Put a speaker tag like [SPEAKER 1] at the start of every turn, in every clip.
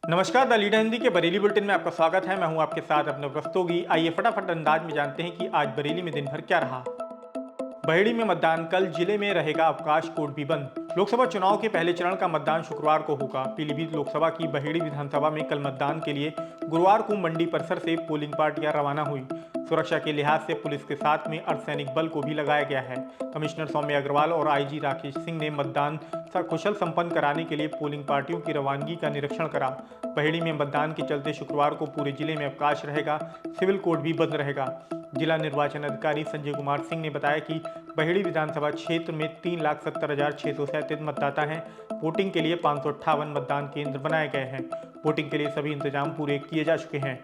[SPEAKER 1] नमस्कार, the leader Hindi के Bareilly bulletin में आपका स्वागत है। मैं हूं आपके साथ अपने रस्तोगी। आइए फटाफट अंदाज में जानते हैं कि आज बरेली में दिन भर क्या रहा। बहेड़ी में मतदान कल, जिले में रहेगा अवकाश कोर्ट भी बंद। लोकसभा चुनाव के पहले चरण का मतदान शुक्रवार को होगा। पीलीभीत लोकसभा की बहेड़ी विधानसभा में कल मतदान के लिए गुरुवार को मंडी परिसर से पोलिंग पार्टियां रवाना हुई। सुरक्षा के लिहाज से पुलिस के साथ में अर्धसैनिक बल को भी लगाया गया है। कमिश्नर सौम्य अग्रवाल और आईजी राकेश सिंह ने मतदान कुशल संपन्न कराने के लिए पोलिंग पार्टियों की रवानगी का निरीक्षण करा। बहेड़ी में मतदान के चलते शुक्रवार को पूरे जिले में अवकाश रहेगा। सिविल कोर्ट भी बंद रहेगा। जिला निर्वाचन अधिकारी संजय कुमार सिंह ने बताया कि बहेड़ी विधानसभा क्षेत्र में 3,70,637 मतदाता हैं। वोटिंग के लिए 558 मतदान केंद्र बनाए गए हैं। वोटिंग के लिए सभी इंतजाम पूरे किए जा चुके हैं।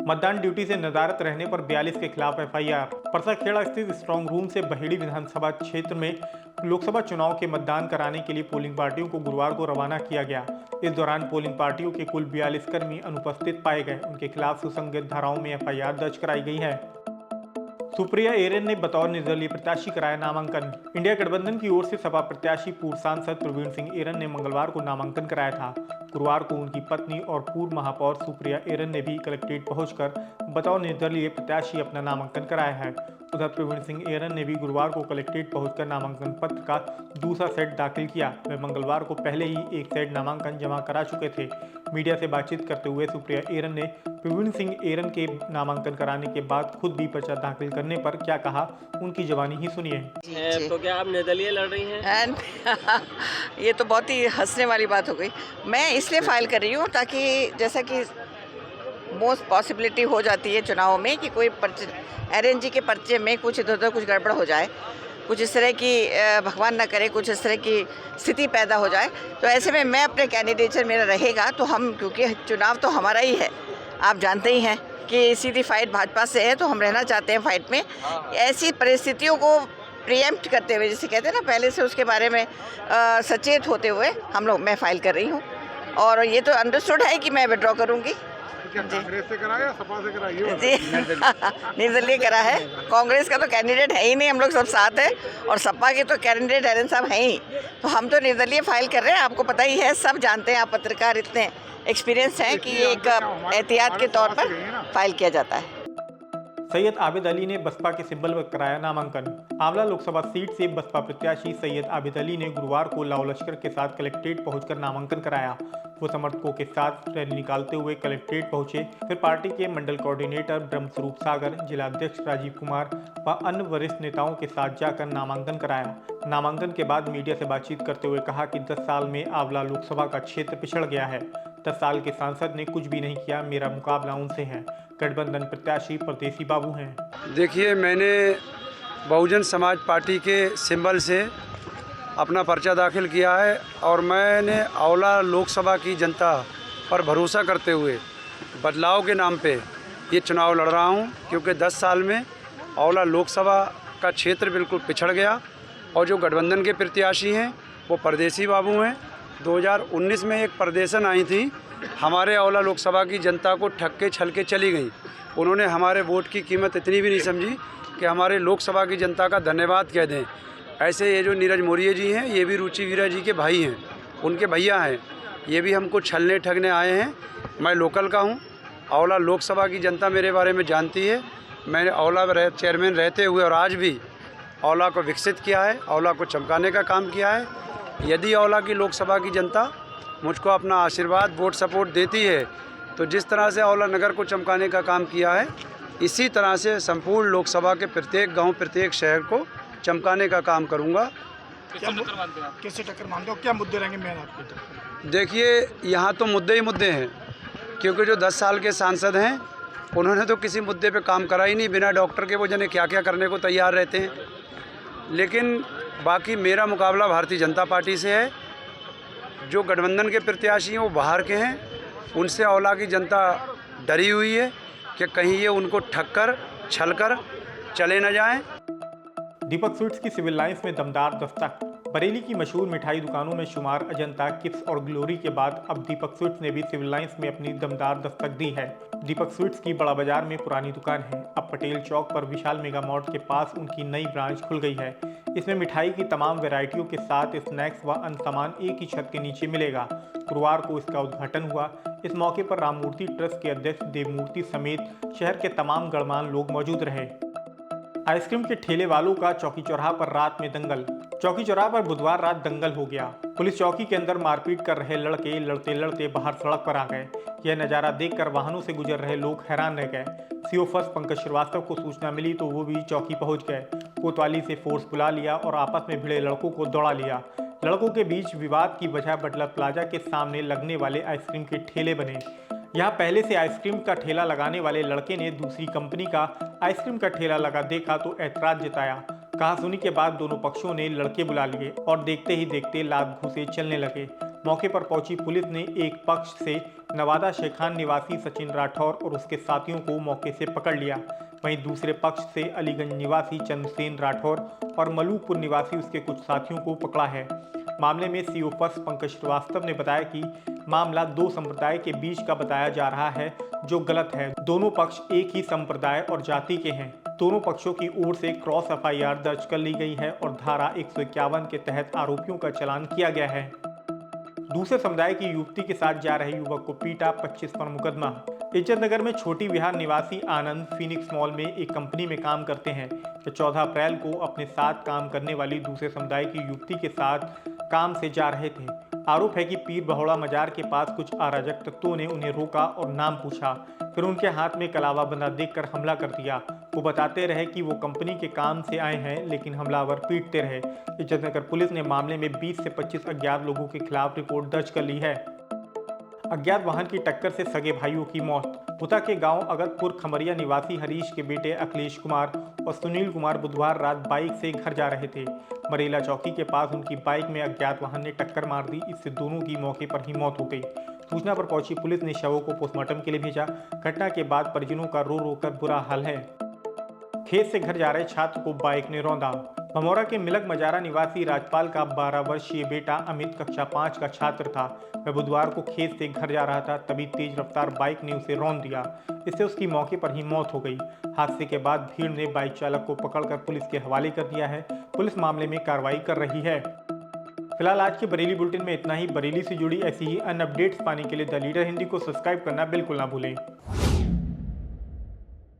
[SPEAKER 1] मतदान ड्यूटी से नदारत रहने पर 42 के खिलाफ एफआईआर। परसाखेड़ा स्थित स्ट्रांग रूम से बहेड़ी विधानसभा क्षेत्र में लोकसभा चुनाव के मतदान कराने के लिए पोलिंग पार्टियों को गुरुवार को रवाना किया गया। इस दौरान पोलिंग पार्टियों के कुल 42 कर्मी अनुपस्थित पाए गए। उनके खिलाफ सुसंगत धाराओं में एफआईआर दर्ज कराई गई है। सुप्रिया एरन ने बतौर निर्दलीय प्रत्याशी कराया नामांकन। इंडिया गठबंधन की ओर से सपा प्रत्याशी पूर्व सांसद प्रवीण सिंह एरन ने मंगलवार को नामांकन कराया था। गुरुवार को उनकी पत्नी और पूर्व महापौर सुप्रिया एरन ने भी कलेक्ट्रेट पहुंचकर बतौर निर्दलीय प्रत्याशी अपना नामांकन कराया है। उधर प्रवीण सिंह एरन ने भी गुरुवार को कलेक्ट्रेट पहुंचकर नामांकन पत्र का दूसरा सेट दाखिल किया। वे मंगलवार को पहले ही एक सेट नामांकन जमा करा चुके थे। मीडिया से बातचीत करते हुए सुप्रिया एरन ने प्रवीण सिंह एरन के नामांकन कराने के बाद खुद भी पर्चा दाखिल करने पर क्या कहा, उनकी जवानी ही सुनिए।
[SPEAKER 2] तो क्या आप निर्दलीय लड़ रही हैं?
[SPEAKER 3] ये तो बहुत ही हंसने वाली बात हो गई। मैं इसलिए फाइल कर रही हूँ ताकि जैसा कि मोस्ट पॉसिबिलिटी हो जाती है चुनाव में कि कोई आरएनजी के पर्चे में कुछ इधर उधर कुछ गड़बड़ हो जाए, कुछ इस तरह की भगवान ना करे कुछ इस तरह की स्थिति पैदा हो जाए, तो ऐसे में मैं अपने कैंडिडेचर मेरा रहेगा तो हम, क्योंकि चुनाव तो हमारा ही है, आप जानते ही हैं कि सीधी फाइट भाजपा से है, तो हम रहना चाहते हैं फाइट में। ऐसी परिस्थितियों को प्रीएम्प्ट करते हुए, जैसे कहते हैं ना, पहले से उसके बारे में सचेत होते हुए मैं फाइल कर रही हूँ। और ये तो अंडरस्टूड है कि मैं विड्रॉ करूँगी।
[SPEAKER 4] कांग्रेस से करा या सपा से करा?
[SPEAKER 3] जी निर्दलीय करा है। कांग्रेस का तो कैंडिडेट है ही नहीं, हम लोग सब साथ हैं, और सपा के तो कैंडिडेट एरन साहब हैं ही, तो हम तो निर्दलीय फाइल कर रहे हैं। आपको पता ही है, सब जानते हैं, आप पत्रकार इतने एक्सपीरियंस हैं कि ये एक एहतियात के तौर पर फाइल किया जाता है।
[SPEAKER 1] सैयद आबिद अली ने बसपा के सिंबल पर कराया नामांकन। आंवला लोकसभा सीट से बसपा प्रत्याशी सैयद आबिद अली ने गुरुवार को लाव लश्कर के साथ कलेक्ट्रेट पहुंचकर नामांकन कराया। वो समर्थकों के साथ रैली निकालते हुए कलेक्ट्रेट पहुंचे। फिर पार्टी के मंडल कोऑर्डिनेटर ब्रह्मस्वरूप सागर, जिला अध्यक्ष राजीव कुमार व अन्य वरिष्ठ नेताओं के साथ जाकर नामांकन कराया। नामांकन के बाद मीडिया से बातचीत करते हुए कहा कि 10 साल में आंवला लोकसभा का क्षेत्र पिछड़ गया है। 10 साल के सांसद ने कुछ भी नहीं किया, मेरा मुकाबला उनसे है। गठबंधन प्रत्याशी परदेसी बाबू हैं।
[SPEAKER 5] देखिए, मैंने बहुजन समाज पार्टी के सिंबल से अपना पर्चा दाखिल किया है और मैंने आंवला लोकसभा की जनता पर भरोसा करते हुए बदलाव के नाम पे ये चुनाव लड़ रहा हूँ, क्योंकि 10 साल में आंवला लोकसभा का क्षेत्र बिल्कुल पिछड़ गया। और जो गठबंधन के प्रत्याशी हैं वो परदेसी बाबू हैं। 2019 में एक परदेशन आई थी, हमारे आंवला लोकसभा की जनता को ठग के छल के चली गई। उन्होंने हमारे वोट की कीमत इतनी भी नहीं समझी कि हमारे लोकसभा की जनता का धन्यवाद कह दें। ऐसे ये जो नीरज मौर्य जी हैं, ये भी रुचि वीरा जी के भाई हैं, उनके भैया हैं। ये भी हमको छलने ठगने आए हैं। मैं लोकल का हूँ, आंवला लोकसभा की जनता मेरे बारे में जानती है। मैंने आंवला चेयरमैन रहते हुए और आज भी आंवला को विकसित किया है, आंवला को चमकाने का काम किया है। यदि आंवला की लोकसभा की जनता मुझको अपना आशीर्वाद, वोट सपोर्ट देती है, तो जिस तरह से आंवला नगर को चमकाने का काम किया है, इसी तरह से संपूर्ण लोकसभा के प्रत्येक गांव, प्रत्येक शहर को चमकाने का काम करूंगा।
[SPEAKER 4] कैसे टक्कर मानते हो? क्या मुद्दे रहेंगे मेन आपके?
[SPEAKER 5] देखिए, यहाँ तो मुद्दे ही मुद्दे हैं, क्योंकि जो 10 साल के सांसद हैं उन्होंने तो किसी मुद्दे पे काम करा ही नहीं। बिना डॉक्टर के वो जाने क्या क्या करने को तैयार रहते हैं। लेकिन बाकी मेरा मुकाबला भारतीय जनता पार्टी से है। जो गठबंधन के प्रत्याशी हैं वो बाहर के हैं, उनसे आंवला की जनता डरी हुई है कि कहीं ये उनको ठग कर छल कर चले न जाएं।
[SPEAKER 1] दीपक स्वीट्स की सिविल लाइंस में दमदार दस्तक। बरेली की मशहूर मिठाई दुकानों में शुमार अजंता, किप्स और ग्लोरी के बाद अब दीपक स्वीट्स ने भी सिविल लाइंस में अपनी दमदार दस्तक दी है। दीपक स्वीट्स की बड़ा बाजार में पुरानी दुकान है। अब पटेल चौक पर विशाल मेगा मार्ट के पास उनकी नई ब्रांच खुल गई है। इसमें मिठाई की तमाम वैरायटियों के साथ स्नैक्स व अन्य सामान एक ही छत के नीचे मिलेगा। गुरुवार को इसका उद्घाटन हुआ। इस मौके पर राममूर्ति ट्रस्ट के अध्यक्ष देवमूर्ति समेत शहर के तमाम गणमान्य लोग मौजूद रहे। आइसक्रीम के ठेले वालों का चौकी चौराहा पर रात में दंगल। चौकी चौराहा पर बुधवार रात दंगल हो गया। पुलिस चौकी के अंदर मारपीट कर रहे लड़के लड़ते लड़ते बाहर सड़क पर आ गए। यह नज़ारा देखकर वाहनों से गुजर रहे लोग हैरान रह गए। सीओ फर्स्ट पंकज श्रीवास्तव को सूचना मिली तो वो भी चौकी पहुंच गए। कोतवाली से फोर्स बुला लिया और आपस में भिड़े लड़कों को दौड़ा लिया। लड़कों के बीच विवाद की वजह बटलर प्लाजा के सामने लगने वाले आइसक्रीम के ठेले बने। यहाँ पहले से आइसक्रीम का ठेला लगाने वाले लड़के ने दूसरी कंपनी का आइसक्रीम का ठेला लगा देखा तो ऐतराज जताया। कहासुनी के बाद दोनों पक्षों ने लड़के बुला लिए और देखते ही देखते लात घूंसे चलने लगे। मौके पर पहुंची पुलिस ने एक पक्ष से नवादा शेखान निवासी सचिन राठौर और उसके साथियों को मौके से पकड़ लिया। वहीं दूसरे पक्ष से अलीगंज निवासी चंद्रसेन राठौर और मलूकपुर निवासी उसके कुछ साथियों को पकड़ा है। मामले में सीओ फर्स्ट पंकज श्रीवास्तव ने बताया कि मामला दो संप्रदाय के बीच का बताया जा रहा है, जो गलत है। दोनों पक्ष एक ही संप्रदाय और जाति के हैं। दोनों पक्षों की ओर से क्रॉस एफआईआर दर्ज कर ली गई है और धारा 151 के तहत आरोपियों का चालान किया गया है। दूसरे समुदाय की युवती के साथ जा रहे युवक को पीटा, 25 पर मुकदमा। इज्जतनगर में छोटी विहार निवासी आनंद फिनिक्स मॉल में एक कंपनी में काम करते हैं। वे 14 अप्रैल को अपने साथ काम करने वाली दूसरे समुदाय की युवती के साथ काम से जा रहे थे। आरोप है कि पीर बहोड़ा मजार के पास कुछ अराजक तत्वों ने उन्हें रोका और नाम पूछा, फिर उनके हाथ में कलावा बंधा देखकर हमला कर दिया। वो बताते रहे कि वो कंपनी के काम से आए हैं, लेकिन हमलावर पीटते रहे। इज्जतनगर पुलिस ने मामले में 20 से 25 अज्ञात लोगों के खिलाफ रिपोर्ट दर्ज कर ली है। अज्ञात वाहन की टक्कर से सगे भाइयों की मौत। पुता के गांव अगतपुर खमरिया निवासी हरीश के बेटे अखिलेश कुमार और सुनील कुमार बुधवार रात बाइक से घर जा रहे थे। मरेला चौकी के पास उनकी बाइक में अज्ञात वाहन ने टक्कर मार दी। इससे दोनों की मौके पर ही मौत हो गई। सूचना पर पहुंची पुलिस ने शवों को पोस्टमार्टम के लिए भेजा। घटना के बाद परिजनों का रो रो कर बुरा हाल है। खेत से घर जा रहे छात्र को बाइक ने रौंदा। भमौरा के मिलक मजारा निवासी राजपाल का 12 वर्षीय बेटा अमित कक्षा 5 का छात्र था। वह बुधवार को खेत से घर जा रहा था, तभी तेज रफ्तार बाइक ने उसे रौंद दिया। इससे उसकी मौके पर ही मौत हो गई। हादसे के बाद भीड़ ने बाइक चालक को पकड़कर पुलिस के हवाले कर दिया है। पुलिस मामले में कार्रवाई कर रही है। फिलहाल आज के बरेली बुलेटिन में इतना ही। बरेली से जुड़ी ऐसी ही अन्य अपडेट्स पाने के लिए द लीडर हिंदी को सब्सक्राइब करना बिल्कुल ना भूलें।